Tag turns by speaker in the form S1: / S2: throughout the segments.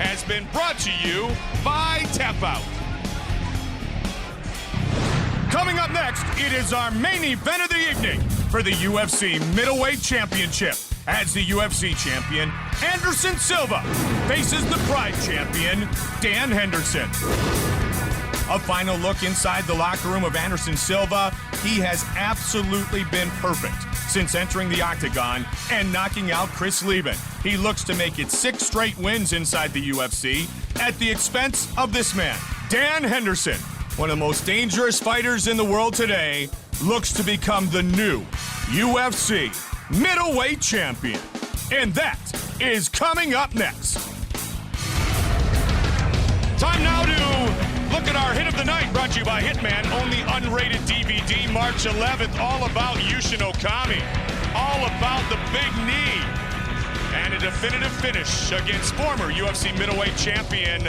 S1: has been brought to you by Tap Out. Coming up next, it is our main event of the evening for the UFC Middleweight Championship, as the UFC champion, Anderson Silva, faces the Pride champion, Dan Henderson. A final look inside the locker room of Anderson Silva. He has absolutely been perfect since entering the octagon and knocking out Chris Lieben. He looks to make it 6 straight wins inside the UFC at the expense of this man, Dan Henderson. One of the most dangerous fighters in the world today looks to become the new UFC Middleweight Champion. And that is coming up next. Time now to look at our hit of the night, brought to you by Hitman, only unrated DVD, March 11th, all about Yushin Okami, all about the big knee, and a definitive finish against former UFC middleweight champion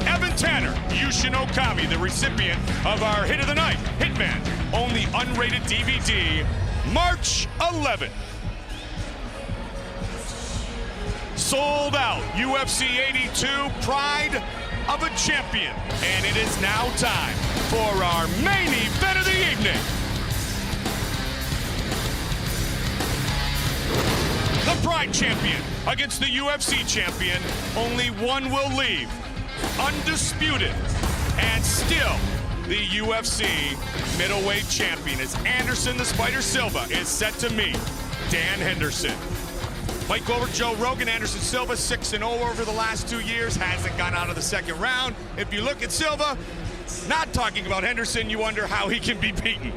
S1: Evan Tanner. Yushin Okami, the recipient of our hit of the night, Hitman, only unrated DVD, March 11th. Sold out, UFC 82, Pride of a Champion. And it is now time for our main event of the evening. The Pride champion against the UFC champion. Only one will leave undisputed and still the UFC middleweight champion, as Anderson the Spider Silva is set to meet Dan Henderson. Fight over Joe Rogan. Anderson Silva 6-0 over the last 2 years, hasn't gone out of the second round. If you look at Silva, not talking about Henderson, you wonder how he can be beaten.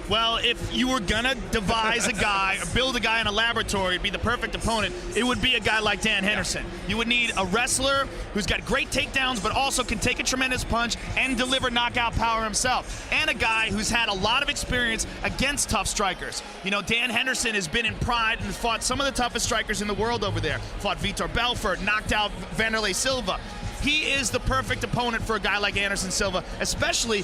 S2: Well, if you were gonna devise a guy or build a guy in a laboratory to be the perfect opponent, it would be a guy like Dan Henderson. You would need a wrestler who's got great takedowns, but also can take a tremendous punch and deliver knockout power himself. And a guy who's had a lot of experience against tough strikers. You know, Dan Henderson has been in Pride and fought some of the toughest strikers in the world over there. Fought Vitor Belfort, knocked out Vanderlei Silva. He is the perfect opponent for a guy like Anderson Silva, especially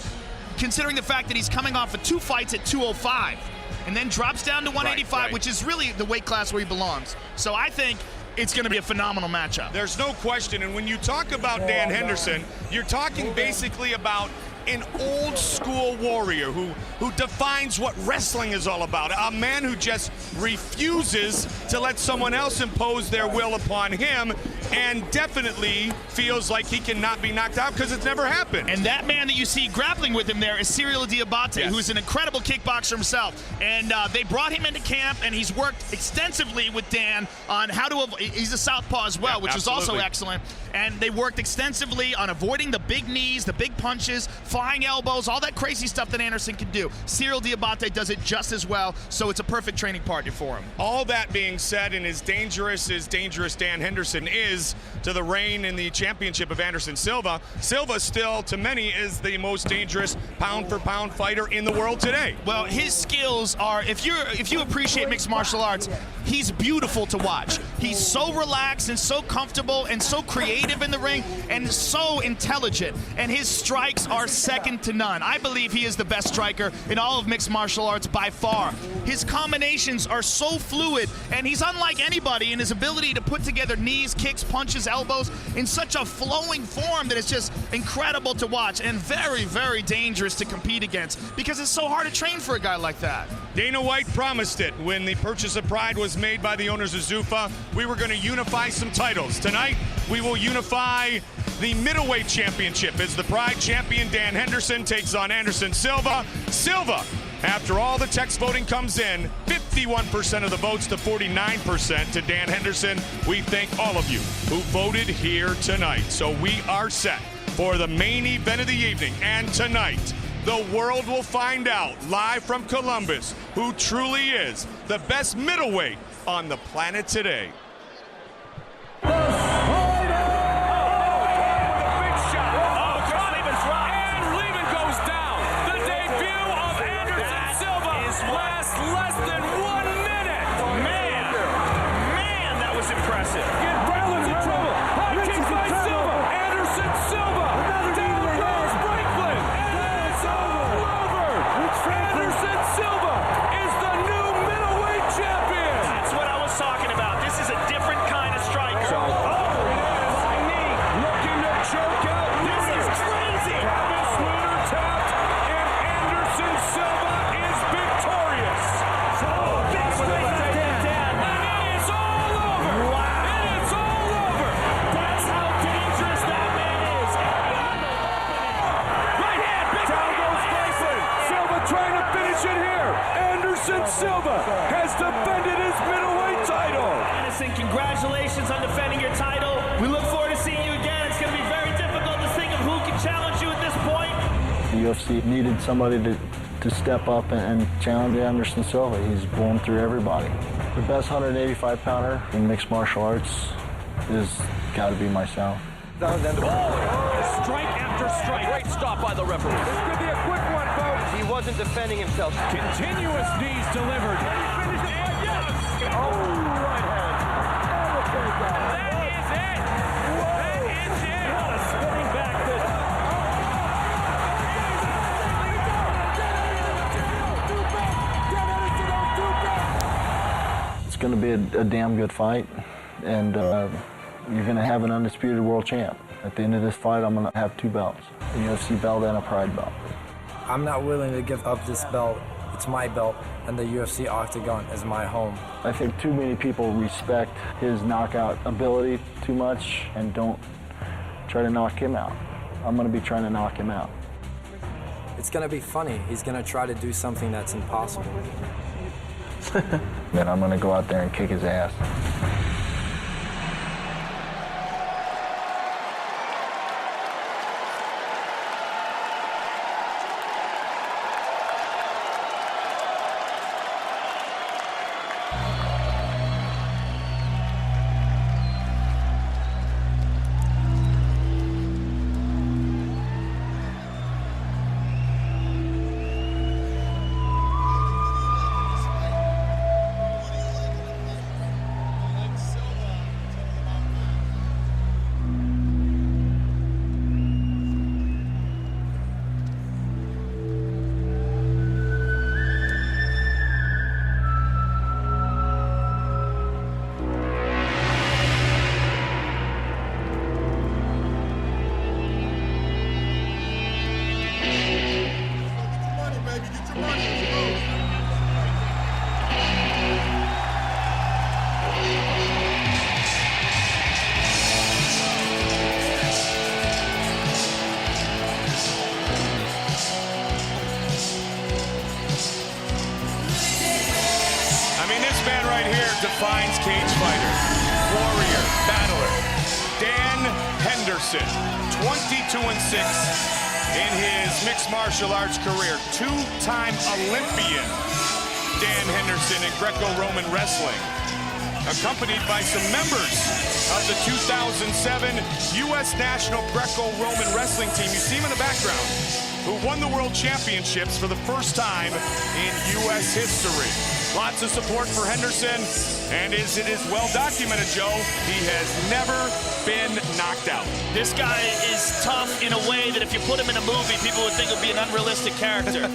S2: considering the fact that he's coming off of 2 fights at 205 and then drops down to 185, which is really the weight class where he belongs. So I think it's going to be a phenomenal matchup.
S1: There's no question, and when you talk about Dan Henderson, you're talking basically about an old school warrior who defines what wrestling is all about. A man who just refuses to let someone else impose their will upon him, and definitely feels like he cannot be knocked out because it's never happened.
S2: And that man that you see grappling with him there is Cyril Diabate, who's an incredible kickboxer himself. And they brought him into camp, and he's worked extensively with Dan on how to avoid. He's a southpaw as well, which is also excellent. And they worked extensively on avoiding the big knees, the big punches, flying elbows, all that crazy stuff that Anderson can do. Cyril Diabate does it just as well, so it's a perfect training partner for him.
S1: All that being said, and as dangerous Dan Henderson is to the reign in the championship of Anderson Silva, Silva still, to many, is the most dangerous pound-for-pound fighter in the world today.
S2: Well, his skills are, if you appreciate mixed martial arts, he's beautiful to watch. He's so relaxed and so comfortable and so creative in the ring and so intelligent, and his strikes are second to none. I believe he is the best striker in all of mixed martial arts by far. His combinations are so fluid, and he's unlike anybody in his ability to put together knees, kicks, punches, elbows in such a flowing form that it's just incredible to watch and very, very dangerous to compete against because it's so hard to train for a guy like that.
S1: Dana White promised it when the purchase of Pride was made by the owners of Zuffa. We were going to unify some titles. Tonight, we will unify the middleweight championship as the Pride champion Dan Henderson takes on Anderson Silva. Silva, after all the text voting comes in, 51% of the votes to 49% to Dan Henderson. We thank all of you who voted here tonight. So we are set for the main event of the evening. And tonight, the world will find out, live from Columbus, who truly is the best middleweight on the planet today.
S2: This is a
S3: UFC needed somebody to step up and challenge Anderson Silva. He's blown through everybody. The best 185-pounder in mixed martial arts is got to be myself.
S4: Strike after strike. Great stop by the referee. This could be a quick one, folks. He wasn't defending himself. Continuous knees delivered. Yes. Oh, right hand. That is it. That is it. What a spinning back fist.
S3: It's going to be a damn good fight, and you're going to have an undisputed world champ. At the end of this fight, I'm going to have 2 belts, a UFC belt and a Pride belt.
S5: I'm not willing to give up this belt. It's my belt, and the UFC Octagon is my home.
S3: I think too many people respect his knockout ability too much and don't try to knock him out. I'm going to be trying to knock him out.
S5: It's going to be funny. He's going to try to do something that's impossible.
S3: Then I'm going to go out there and kick his ass.
S1: Defines cage fighter, warrior, battler, Dan Henderson, 22-6 in his mixed martial arts career. 2-time Olympian Dan Henderson in Greco-Roman wrestling, accompanied by some members of the 2007 U.S. National Greco-Roman wrestling team. You see him in the background, who won the world championships for the first time in U.S. history. Lots of support for Henderson, and it is well documented, Joe, he has never been knocked out.
S2: This guy is tough in a way that if you put him in a movie, people would think it would be an unrealistic character.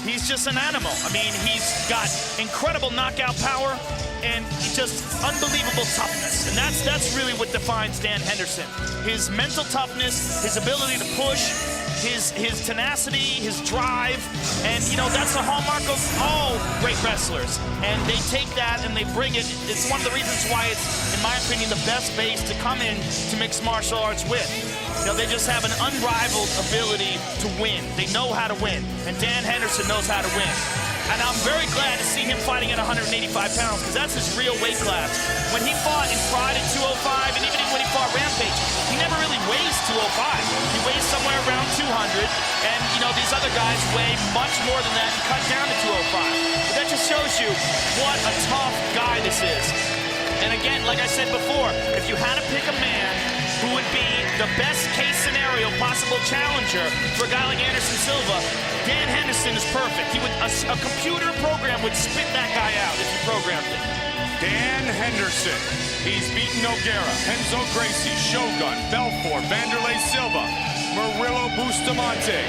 S2: He's just an animal. I mean, he's got incredible knockout power and just unbelievable toughness. And that's really what defines Dan Henderson. His mental toughness, his ability to push, his tenacity, his drive, and you know, that's the hallmark of all great wrestlers. And they take that and they bring it. It's one of the reasons why it's, in my opinion, the best base to come in to mixed martial arts with. You know, they just have an unrivaled ability to win. They know how to win, and Dan Henderson knows how to win. And I'm very glad to see him fighting at 185 pounds, because that's his real weight class. When he fought in Pride at 205, and even when he fought Rampage, he never really weighs 205. He weighs somewhere around 200, and you know, these other guys weigh much more than that and cut down to 205. But that just shows you what a tough guy this is. And again, like I said before, if you had to pick a man who would be the best case scenario possible challenger for a guy like Anderson Silva, Dan Henderson is perfect. He would, a computer program would spit that guy out if you programmed it.
S1: Dan Henderson. He's beaten Nogueira, Enzo Gracie, Shogun, Belfort, Vanderlei Silva, Murillo Bustamante.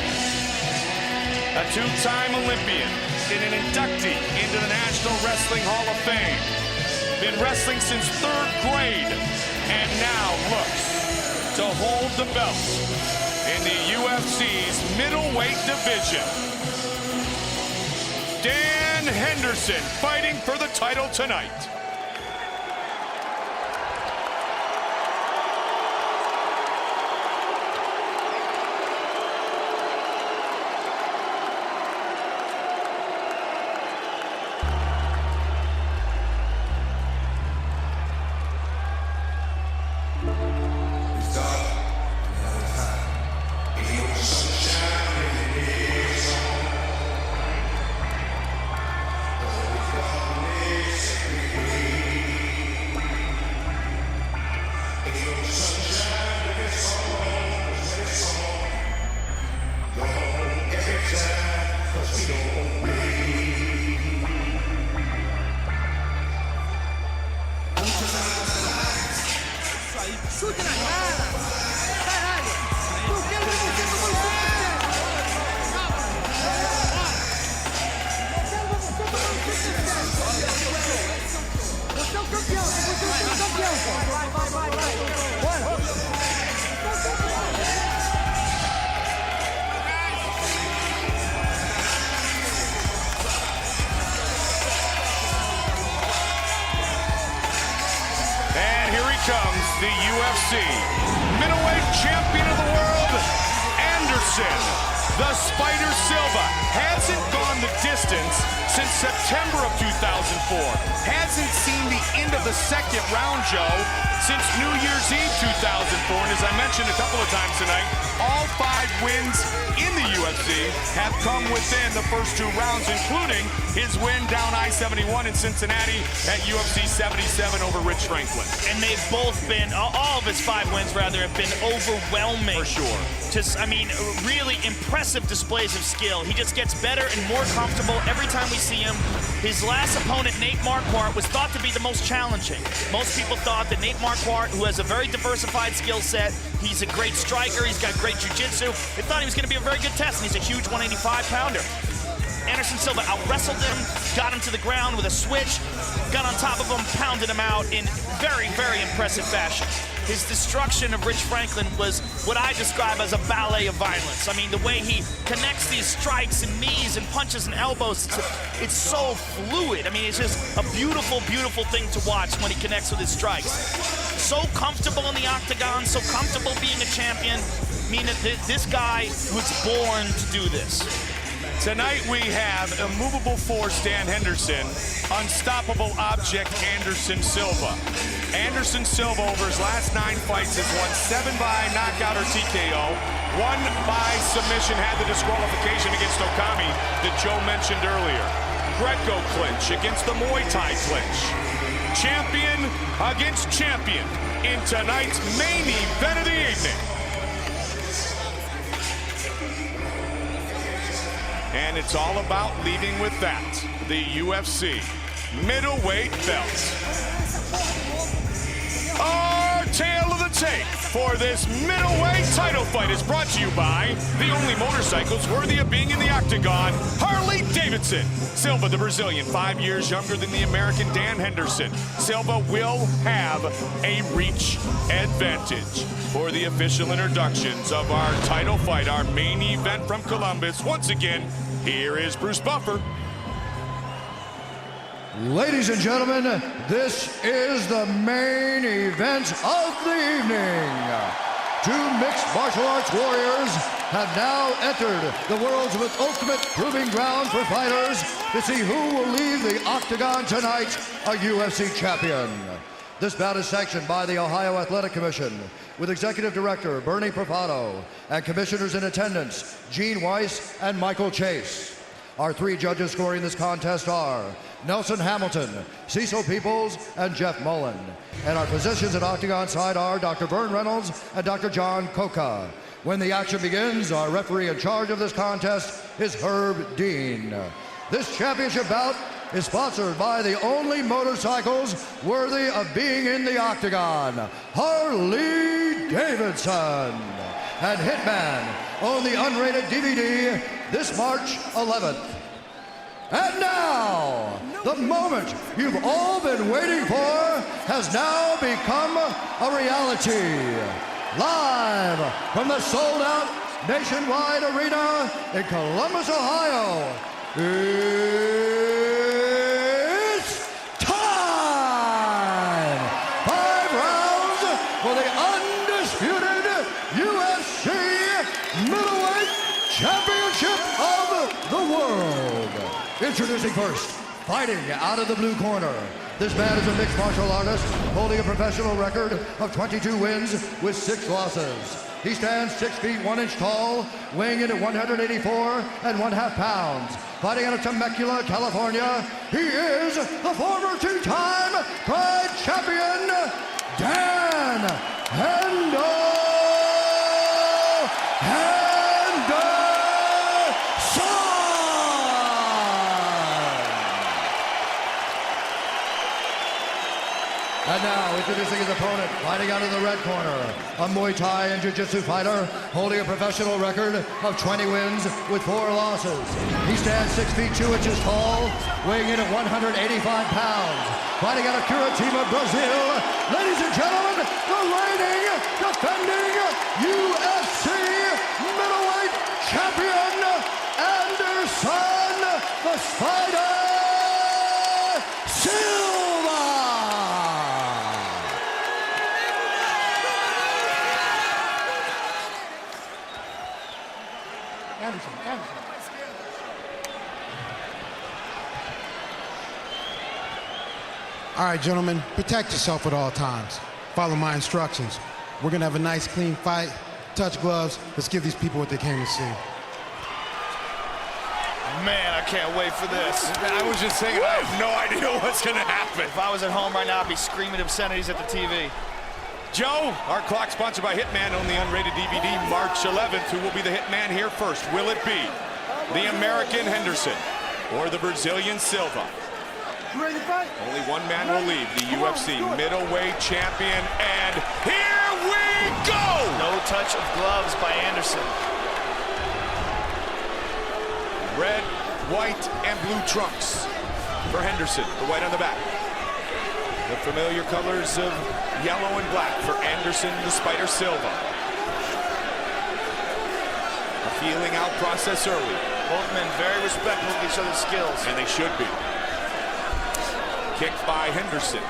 S1: A 2-time Olympian and an inductee into the National Wrestling Hall of Fame. Been wrestling since 3rd grade, and now looks to hold the belt in the UFC's middleweight division. Dan Henderson fighting for the title tonight. September of 2004. Hasn't seen the end of the second round, Joe, since New Year's Eve 2004. And as I mentioned a couple of times tonight, all 5 wins in the UFC have come within the first 2 rounds, including his win down I-71 in Cincinnati at UFC 77 over Rich Franklin.
S2: And they've both been, all of his 5 wins rather, have been overwhelming.
S1: For sure.
S2: Just, I mean, really impressive displays of skill. He just gets better and more comfortable every time we see him. His last opponent, Nate Marquardt, was thought to be the most challenging. Most people thought that Nate Marquardt, who has a very diversified skill set, he's a great striker, he's got great jiu-jitsu, they thought he was going to be a very good test, and he's a huge 185-pounder. Anderson Silva out-wrestled him, got him to the ground with a switch, got on top of him, pounded him out in very, very impressive fashion. His destruction of Rich Franklin was what I describe as a ballet of violence. I mean, the way he connects these strikes and knees and punches and elbows, it's so fluid. I mean, it's just a beautiful, beautiful thing to watch when he connects with his strikes. So comfortable in the octagon, so comfortable being a champion. I mean, this guy was born to do this.
S1: Tonight we have immovable force Dan Henderson, unstoppable object Anderson Silva. Anderson Silva over his last 9 fights has won 7 by knockout or TKO, 1 by submission, had the disqualification against Okami that Joe mentioned earlier. Greco clinch against the Muay Thai clinch. Champion against champion in tonight's main event of the evening. And it's all about leading with that, the UFC middleweight belt. Our tale of the tape for this middleweight title fight is brought to you by the only motorcycles worthy of being in the octagon, Harley-Davidson. Silva, the Brazilian, 5 years younger than the American Dan Henderson. Silva will have a reach advantage. For the official introductions of our title fight, our main event from Columbus, once again, here is Bruce Buffer.
S6: Ladies and gentlemen, this is the main event of the evening. 2 mixed martial arts warriors have now entered the world's ultimate proving ground for fighters to see who will leave the octagon tonight a UFC champion. This bout is sanctioned by the Ohio Athletic Commission with Executive Director Bernie Profano and commissioners in attendance Gene Weiss and Michael Chase. Our 3 judges scoring this contest are Nelson Hamilton, Cecil Peoples, and Jeff Mullen. And our physicians at Octagon side are Dr. Vern Reynolds and Dr. John Coca. When the action begins, our referee in charge of this contest is Herb Dean. This championship bout is sponsored by the only motorcycles worthy of being in the octagon, Harley-Davidson. And Hitman on the unrated DVD this March 11th. And now, the moment you've all been waiting for has now become a reality. Live from the sold-out nationwide arena in Columbus, Ohio, it's time! 5 rounds for the undisputed UFC Middleweight Championship of the world. Introducing first, fighting out of the blue corner. This man is a mixed martial artist holding a professional record of 22 wins with 6 losses. He stands 6 feet 1 inch tall, weighing in at 184 1/2 pounds. Fighting out of Temecula, California, he is the former 2-time Pride champion, Dan Henderson. And now, introducing his opponent, fighting out of the red corner, a Muay Thai and Jiu-Jitsu fighter holding a professional record of 20 wins with 4 losses. He stands 6 feet 2 inches tall, weighing in at 185 pounds. Fighting out of Curitiba, Brazil, ladies and gentlemen, the reigning, defending UFC middleweight champion, Anderson the Spider Silva.
S7: All right, gentlemen, protect yourself at all times. Follow my instructions. We're gonna have a nice, clean fight. Touch gloves. Let's give these people what they came to see.
S2: Man, I can't wait for this.
S1: I was just saying, I have no idea what's going to happen.
S2: If I was at home right now, I'd be screaming obscenities at the TV.
S1: Joe, our clock sponsored by Hitman on the unrated DVD March 11th. Who will be the Hitman here first? Will it be the American Henderson or the Brazilian Silva?
S6: Ready to fight?
S1: Only one man will leave, the UFC middleweight champion, and here we go!
S2: No touch of gloves by Anderson.
S1: Red, white, and blue trunks for Henderson, the white on the back. The familiar colors of yellow and black for Anderson, the Spider Silva. A feeling out process early.
S2: Both men very respectful of each other's skills.
S1: And they should be. Kicked by Henderson.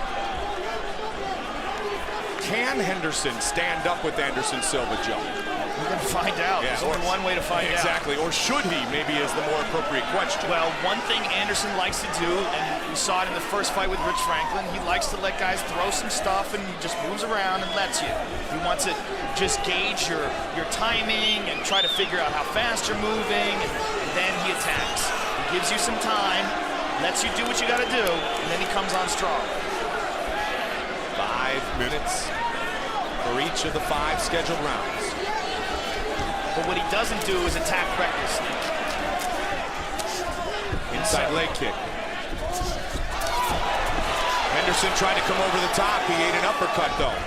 S1: Can Henderson stand up with Anderson Silva, Joe?
S2: We're going to find out.
S1: Yeah,
S2: There's only one way to find out.
S1: Exactly. Or should he, maybe, is the more appropriate question.
S2: Well, one thing Anderson likes to do, and we saw it in the first fight with Rich Franklin, he likes to let guys throw some stuff, and he just moves around and lets you. He wants to just gauge your timing and try to figure out how fast you're moving, and then he attacks. He gives you some time, lets you do what you got to do, and then he comes on strong.
S1: 5 minutes for each of the 5 scheduled rounds.
S2: But what he doesn't do is attack recklessly.
S1: Inside leg kick. Henderson tried to come over the top. He ate an uppercut, though.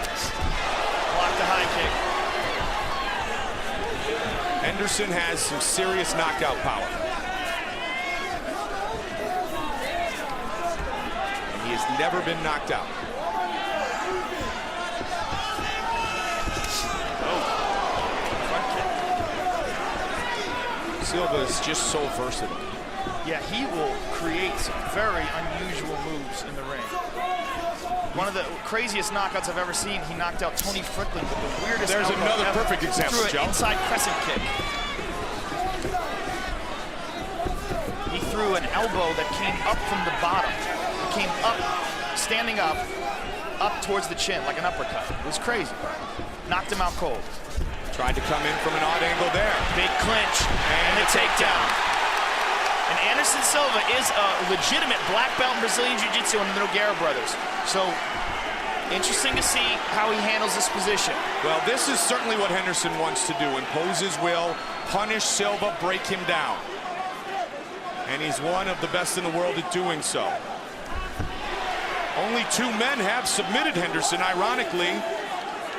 S2: Blocked the high kick.
S1: Henderson has some serious knockout power. And he has never been knocked out. Silva is just so versatile.
S2: Yeah, he will create some very unusual moves in the ring. One of the craziest knockouts I've ever seen, he knocked out Tony Strickland with the weirdest
S1: There's
S2: elbow
S1: another
S2: ever.
S1: perfect example,
S2: He threw
S1: Joe.
S2: an inside crescent kick. He threw an elbow that came up from the bottom. It came up, standing up towards the chin, like an uppercut. It was crazy. Knocked him out cold.
S1: Tried to come in from an odd angle there.
S2: Big clinch and the takedown. And Anderson Silva is a legitimate black belt in Brazilian Jiu-Jitsu and the Nogueira brothers. So interesting to see how he handles this position.
S1: Well, this is certainly what Henderson wants to do. Impose his will, punish Silva, break him down. And he's one of the best in the world at doing so. Only 2 men have submitted Henderson, ironically,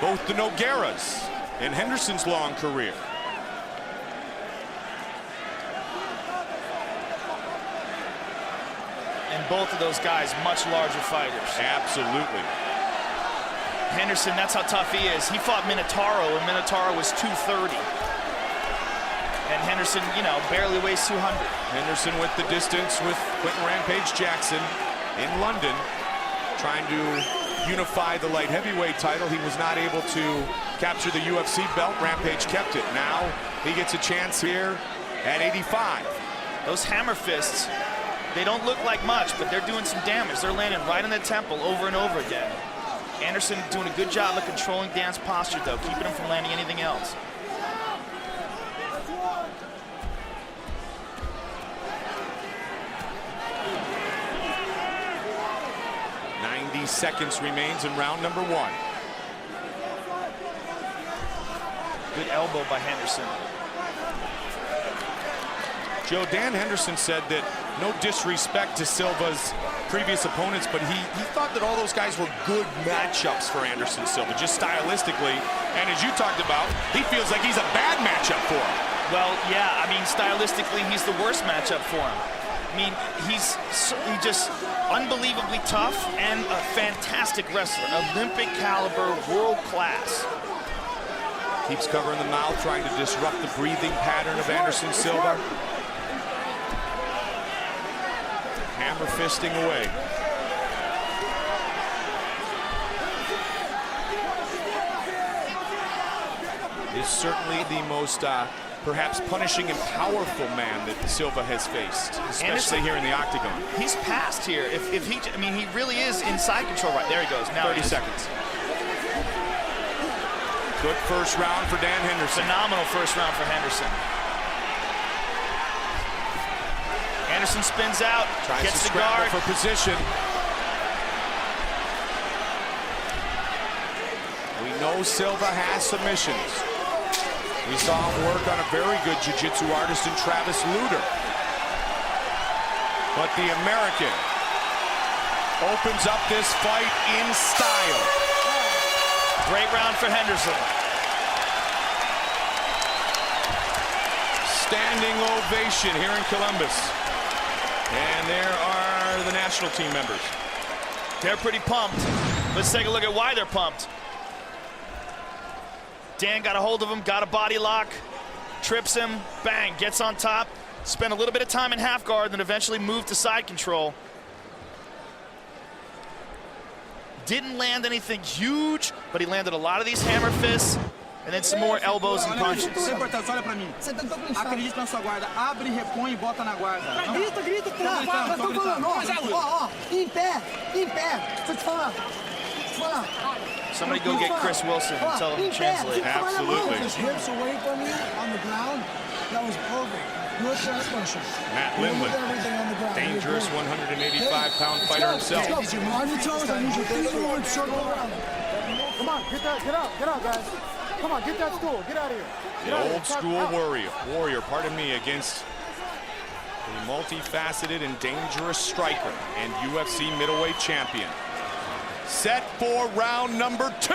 S1: both the Nogueiras in Henderson's long career.
S2: And both of those guys, much larger fighters.
S1: Absolutely.
S2: Henderson, that's how tough he is. He fought Minotauro, and Minotauro was 230. And Henderson, you know, barely weighs 200.
S1: Henderson with the distance with Quentin Rampage Jackson in London, trying to unify the light heavyweight title. He was not able to capture the UFC belt. Rampage kept it. Now he gets a chance here at 85.
S2: Those hammer fists, they don't look like much, but they're doing some damage. They're landing right on the temple over and over again. Anderson doing a good job of controlling Dan's posture, though, keeping him from landing anything else.
S1: Seconds remains in round number 1.
S2: Good elbow by Henderson.
S1: Joe, Dan Henderson said that no disrespect to Silva's previous opponents, but he thought that all those guys were good matchups for Anderson Silva, just stylistically. And as you talked about, he feels like he's a bad matchup for him.
S2: Well, yeah, I mean, stylistically, he's the worst matchup for him. I mean, he's just unbelievably tough and a fantastic wrestler. Olympic caliber, world class.
S1: Keeps covering the mouth, trying to disrupt the breathing pattern of Anderson Silva. Hammer fisting away. Is certainly the most perhaps punishing and powerful man that Silva has faced, especially
S2: Anderson,
S1: here in the octagon.
S2: He's passed here. If he, I mean, he really is inside control. Right there he goes. Now
S1: 30 seconds. Good first round for Dan Henderson.
S2: Phenomenal first round for Henderson. Anderson spins out,
S1: tries
S2: gets
S1: to
S2: the guard
S1: for position. We know Silva has submissions. We saw him work on a very good jiu-jitsu artist in Travis Luter. But the American opens up this fight in style.
S2: Great round for Henderson.
S1: Standing ovation here in Columbus. And there are the national team members.
S2: They're pretty pumped. Let's take a look at why they're pumped. Dan got a hold of him, got a body lock, trips him, bang, gets on top, spent a little bit of time in half guard, then eventually moved to side control. Didn't land anything huge, but he landed a lot of these hammer fists, and then some more elbows and punches.
S8: Olha pra mim. Você tentou clinchar. Acredite na sua guarda. Abre, repõe e bota na guarda. Grita, grita. Tô falando. Ó, em pé. Deixa eu te falar.
S2: Somebody go get Chris Wilson and tell him to translate.
S1: Absolutely.
S8: His hips away from you on the ground. That was perfect. Good transmission.
S1: Matt Lindland, dangerous 185-pound fighter himself.
S8: On your toes, I need your feet forward, circle around. Come on, get out, guys. Come on, get that stool, get out of here.
S1: The old school warrior, pardon me, against a multifaceted and dangerous striker and UFC middleweight champion. Set for round number 2.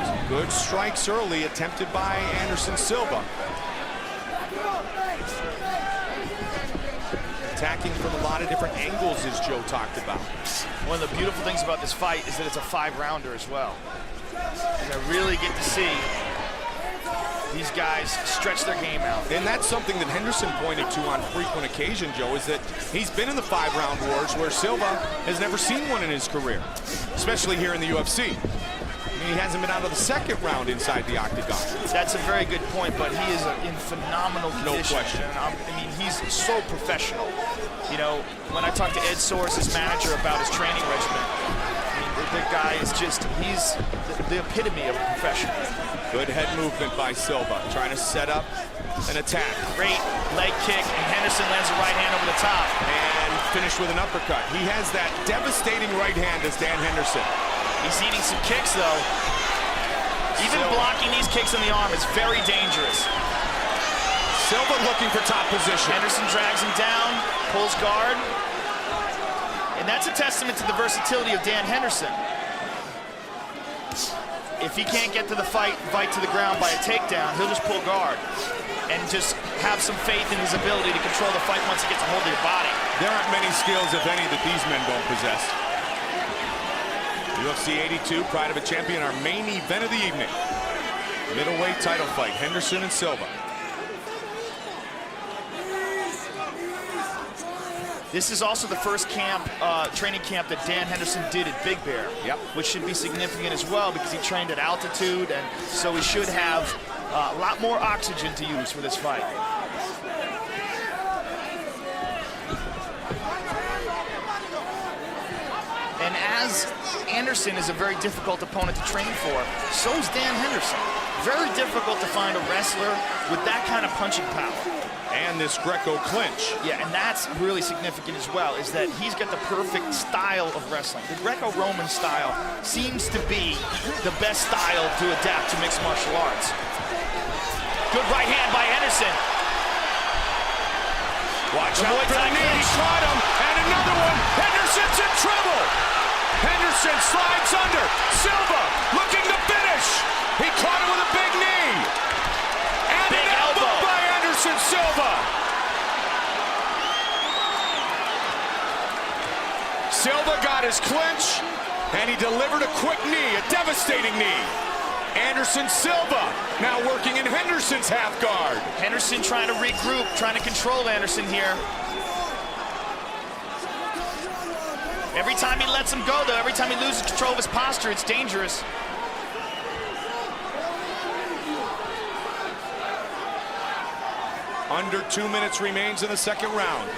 S1: Some good strikes early attempted by Anderson Silva. Attacking from a lot of different angles, as Joe talked about.
S2: One of the beautiful things about this fight is that it's a 5-rounder as well. And I really get to see these guys stretch their game out.
S1: And that's something that Henderson pointed to on frequent occasion, Joe, is that he's been in the 5-round wars where Silva has never seen one in his career, especially here in the UFC. I mean, he hasn't been out of the 2nd round inside the octagon.
S2: That's a very good point, but he is in phenomenal condition.
S1: No question.
S2: And I mean, he's so professional. You know, when I talked to Ed Soares, his manager, about his training regimen, I mean, the guy is just, he's the epitome of a professional.
S1: Good head movement by Silva, trying to set up an attack.
S2: Great leg kick, and Henderson lands a right hand over the top.
S1: And finished with an uppercut. He has that devastating right hand as Dan Henderson.
S2: He's eating some kicks, though. Even blocking these kicks in the arm is very dangerous.
S1: Silva looking for top position.
S2: Henderson drags him down, pulls guard. And that's a testament to the versatility of Dan Henderson. If he can't get to the fight to the ground by a takedown, he'll just pull guard and just have some faith in his ability to control the fight once he gets a hold of your body.
S1: There aren't many skills, if any, that these men don't possess. UFC 82, pride of a champion, our main event of the evening. Middleweight title fight, Henderson and Silva.
S2: This is also the first training camp that Dan Henderson did at Big Bear, which should be significant as well because he trained at altitude, and so he should have a lot more oxygen to use for this fight. And as Anderson is a very difficult opponent to train for, so is Dan Henderson. Very difficult to find a wrestler with that kind of punching power.
S1: And this Greco clinch.
S2: Yeah, and that's really significant as well, is that he's got the perfect style of wrestling. The Greco-Roman style seems to be the best style to adapt to mixed martial arts. Good right hand by Henderson.
S1: Watch out for the knee, he caught him, and another one. Henderson's in trouble. Henderson slides under. Silva looking to finish. He caught him with a big knee. And
S2: big
S1: an elbow by Anderson Silva. Silva got his clinch, and he delivered a quick knee, a devastating knee. Anderson Silva now working in Henderson's half guard.
S2: Henderson trying to regroup, trying to control Anderson here. Every time he lets him go, though, every time he loses control of his posture, it's dangerous.
S1: Under 2 minutes remains in the second round.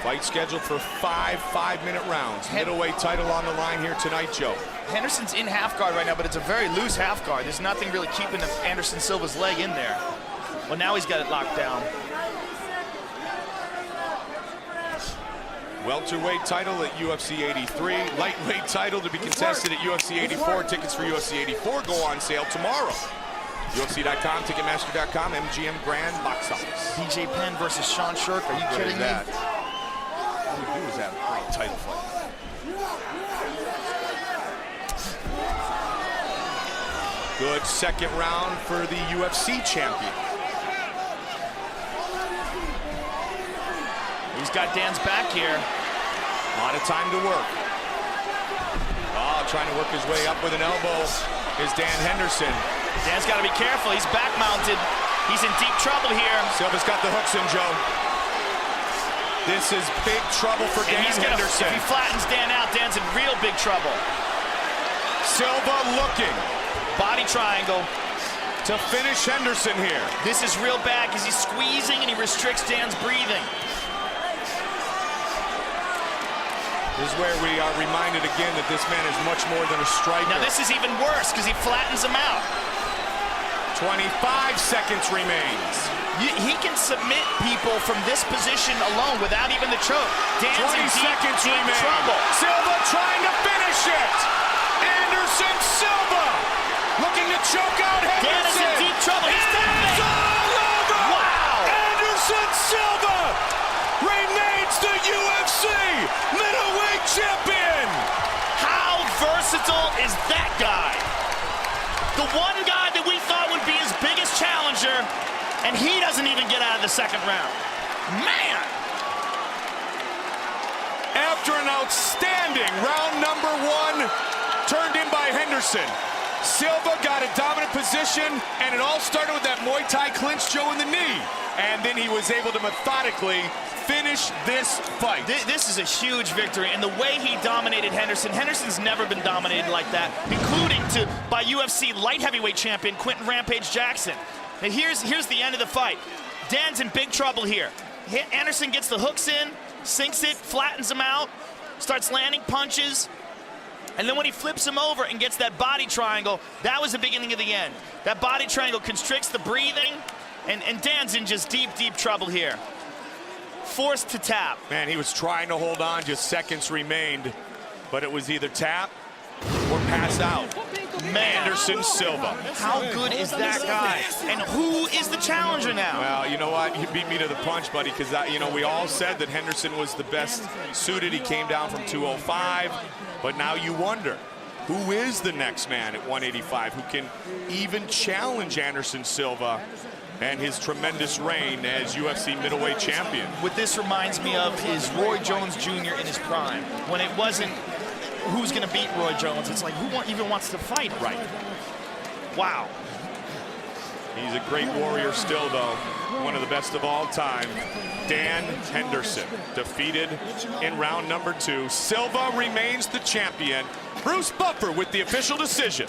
S1: Fight scheduled for 5 5-minute rounds. Middleweight title on the line here tonight, Joe.
S2: Henderson's in half guard right now, but it's a very loose half guard. There's nothing really keeping Anderson Silva's leg in there. Well, now he's got it locked down.
S1: Welterweight title at UFC 83. Lightweight title to be contested at UFC 84. Tickets for UFC 84 go on sale tomorrow. UFC.com, Ticketmaster.com, MGM Grand Box Office.
S2: BJ Penn versus Sean Shirk. Are you kidding me?
S1: All we do is have a great title fight. Good second round for the UFC champion.
S2: He's got Dan's back here.
S1: A lot of time to work. Oh, trying to work his way up with an elbow is Dan Henderson.
S2: Dan's got to be careful. He's back mounted. He's in deep trouble here.
S1: Silva's got the hooks in, Joe. This is big trouble for Dan Henderson.
S2: If he flattens Dan out, Dan's in real big trouble.
S1: Silva looking.
S2: Body triangle.
S1: To finish Henderson here.
S2: This is real bad because he's squeezing and he restricts Dan's breathing.
S1: This is where we are reminded again that this man is much more than a striker.
S2: Now this is even worse because he flattens him out.
S1: 25 seconds remains.
S2: He can submit people from this position alone without even the choke. Dan's
S1: 20
S2: in
S1: seconds
S2: deep
S1: remain.
S2: trouble.
S1: Silva trying to finish it. Anderson Silva looking to choke out Henderson.
S2: Dan is in deep trouble. He's tapping.
S1: It's all over.
S2: Wow.
S1: Anderson Silva remains the UFC middleweight champion.
S2: How versatile is that guy? The one guy that we thought would be his biggest challenger, and he doesn't even get out of the second round. Man!
S1: After an outstanding round number 1 turned in by Henderson, Silva got a dominant position, and it all started with that Muay Thai clinch, Joe, in the knee. And then he was able to methodically finish this fight.
S2: This is a huge victory, and the way he dominated Henderson, Henderson's never been dominated like that, including by UFC light heavyweight champion Quentin Rampage Jackson. Now here's the end of the fight. Dan's in big trouble here. Anderson gets the hooks in, sinks it, flattens him out, starts landing punches, and then when he flips him over and gets that body triangle, that was the beginning of the end. That body triangle constricts the breathing, and Dan's in just deep, deep trouble here. Forced to tap.
S1: Man, he was trying to hold on, just seconds remained, but it was either tap or pass out.
S2: Man.
S1: Anderson Silva.
S2: How good is that guy? And who is the challenger now?
S1: Well, you know what? You beat me to the punch, buddy, because we all said that Henderson was the best suited. He came down from 205, but now you wonder, who is the next man at 185 who can even challenge Anderson Silva and his tremendous reign as UFC middleweight champion?
S2: What this reminds me of is Roy Jones Jr. in his prime, when it wasn't who's going to beat Roy Jones. It's like, who even wants to fight?
S1: Right.
S2: Wow.
S1: He's a great warrior still, though. One of the best of all time. Dan Henderson, defeated in round number 2. Silva remains the champion. Bruce Buffer with the official decision.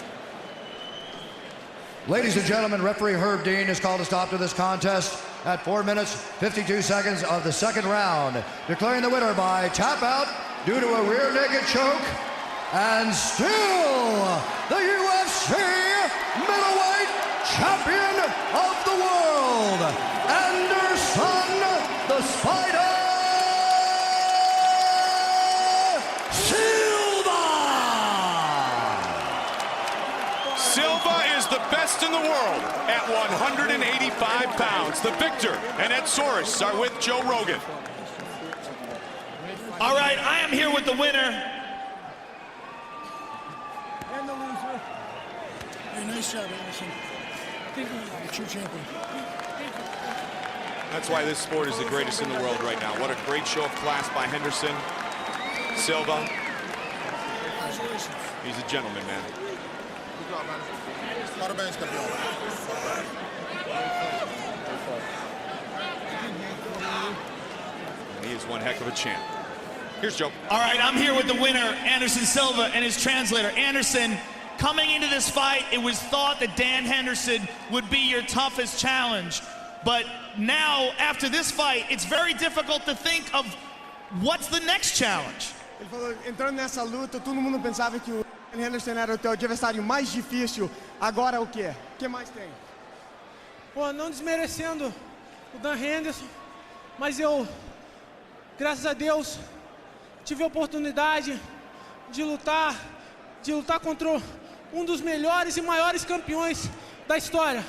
S6: Ladies and gentlemen, referee Herb Dean has called a stop to this contest at 4 minutes, 52 seconds of the second round, declaring the winner by tap out due to a rear naked choke, and still the UFC middleweight champion of the world, Anderson the Spider Silva!
S1: Silva is the best in the world at 185 pounds. The victor and Ed Soros are with Joe Rogan.
S2: All right, I am here with the winner.
S8: And the loser. Hey, nice job, Anderson. I think you're the true champion.
S1: That's why this sport is the greatest in the world right now. What a great show of class by Henderson. Silva.
S8: Congratulations.
S1: He's a gentleman, man.
S8: Good job, man. Parabéns, campeão.
S1: He is one heck of a champ. Here's Joe.
S2: All right, I'm here with the winner, Anderson Silva, and his translator. Anderson, coming into this fight, it was thought that Dan Henderson would be your toughest challenge. But now, after this fight, it's very difficult to think of what's the next challenge.
S8: Ele falou, entrando nessa luta, todo mundo pensava que o Henderson era o teu adversário mais difícil. Agora o quê? O que mais tem?
S9: Pô, não desmerecendo o Dan Henderson, mas eu, graças a Deus, tive a oportunidade de lutar contra um dos melhores e maiores campeões da história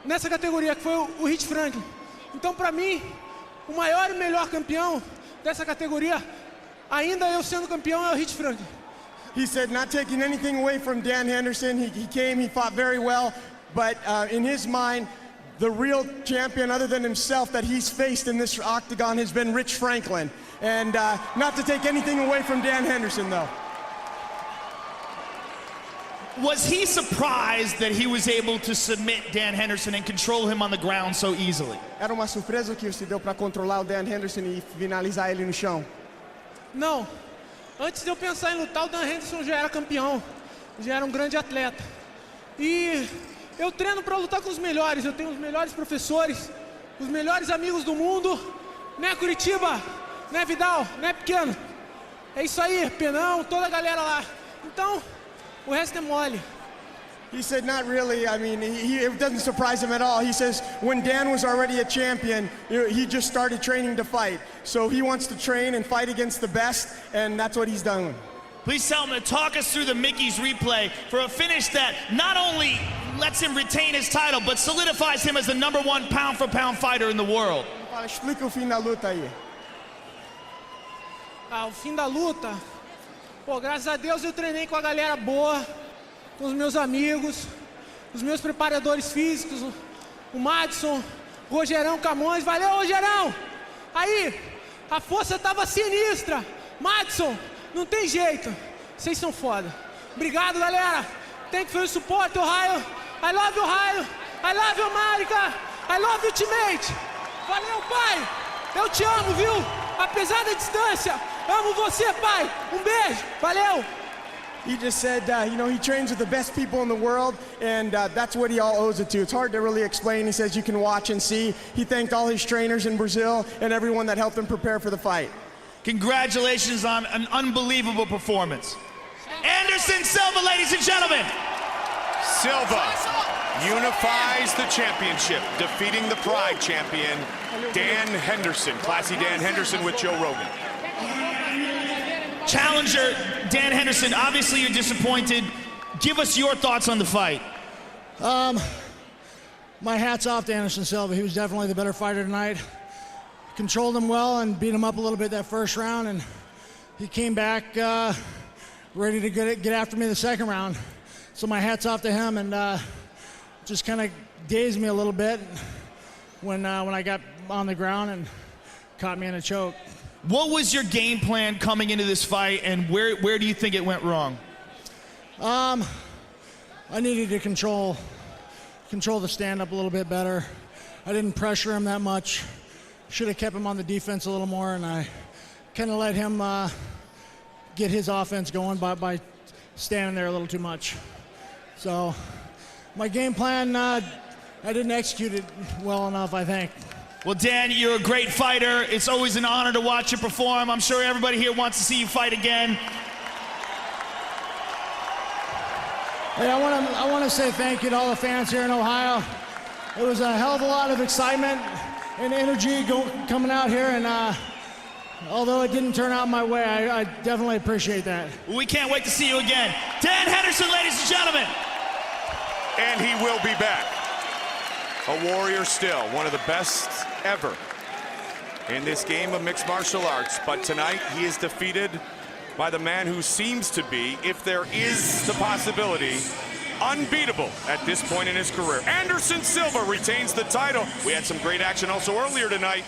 S9: nessa categoria, que foi o Rich Franklin. Então, para mim, o maior e melhor campeão dessa categoria, ainda eu sendo campeão, é o Rich Franklin.
S8: He said, not taking anything away from Dan Henderson. He came, he fought very well, but in his mind, the real champion other than himself that he's faced in this octagon has been Rich Franklin. And not to take anything away from Dan Henderson, though.
S2: Was he surprised that he was able to submit Dan Henderson and control him on the ground so easily?
S8: Era uma surpresa que se deu para controlar o Dan Henderson e finalizar ele no chão.
S9: Não. Antes de eu pensar em lutar, o Dan Henderson já era campeão. Já era um grande atleta. E eu treino para lutar com os melhores. Eu tenho os melhores professores, os melhores amigos do mundo. Né, Curitiba? Né, Vidal? Né, Pequeno? É isso aí, Penão, toda a galera lá. Então, o resto é mole.
S8: He said, not really. I mean, it doesn't surprise him at all. He says, when Dan was already a champion, he just started training to fight. So he wants to train and fight against the best, and that's what he's done.
S2: Please tell him to talk us through the Mickey's replay for a finish that not only lets him retain his title, but solidifies him as the #1 pound-for-pound fighter in the world.
S8: Explica o fim da luta aí.
S9: O fim da luta, pô, graças a Deus eu treinei com a galera boa, com os meus amigos, os meus preparadores físicos, o Madison, o Rogerão Camões. Valeu, Rogerão! Aí, a força tava sinistra. Madison, não tem jeito, vocês são foda. Obrigado, galera. Thank you for your support, Ohio. I love you, Ohio. I love you, America. I love you, teammate. Valeu, pai. Eu te amo, viu? Apesar da distância, amo você, pai. Um beijo. Valeu.
S8: He just said, you know, he trains with the best people in the world, and that's what he all owes it to. It's hard to really explain. He says you can watch and see. He thanked all his trainers in Brazil and everyone that helped him prepare for the fight.
S2: Congratulations on an unbelievable performance. Anderson Silva, ladies and gentlemen.
S1: Silva unifies the championship, defeating the Pride champion, Dan Henderson. Classy Dan Henderson with Joe Rogan.
S2: Challenger Dan Henderson, obviously you're disappointed. Give us your thoughts on the fight.
S10: My hat's off to Anderson Silva. He was definitely the better fighter tonight. Controlled him well and beat him up a little bit that first round, and he came back ready to get after me the second round. So my hat's off to him, and just kind of dazed me a little bit when I got on the ground and caught me in a choke.
S2: What was your game plan coming into this fight, and where do you think it went wrong?
S10: I needed to control the stand-up a little bit better. I didn't pressure him that much. Should have kept him on the defense a little more, and I kind of let him get his offense going by standing there a little too much. So my game plan, I didn't execute it well enough, I think.
S2: Well, Dan, you're a great fighter. It's always an honor to watch you perform. I'm sure everybody here wants to see you fight again.
S10: Hey, I want to say thank you to all the fans here in Ohio. It was a hell of a lot of excitement and energy coming out here, and although it didn't turn out my way, I definitely appreciate that.
S2: We can't wait to see you again. Dan Henderson, ladies and gentlemen.
S1: And he will be back. A warrior still, one of the best ever in this game of mixed martial arts. But tonight he is defeated by the man who seems to be, if there is the possibility, unbeatable at this point in his career. Anderson Silva retains the title. We had some great action also earlier tonight.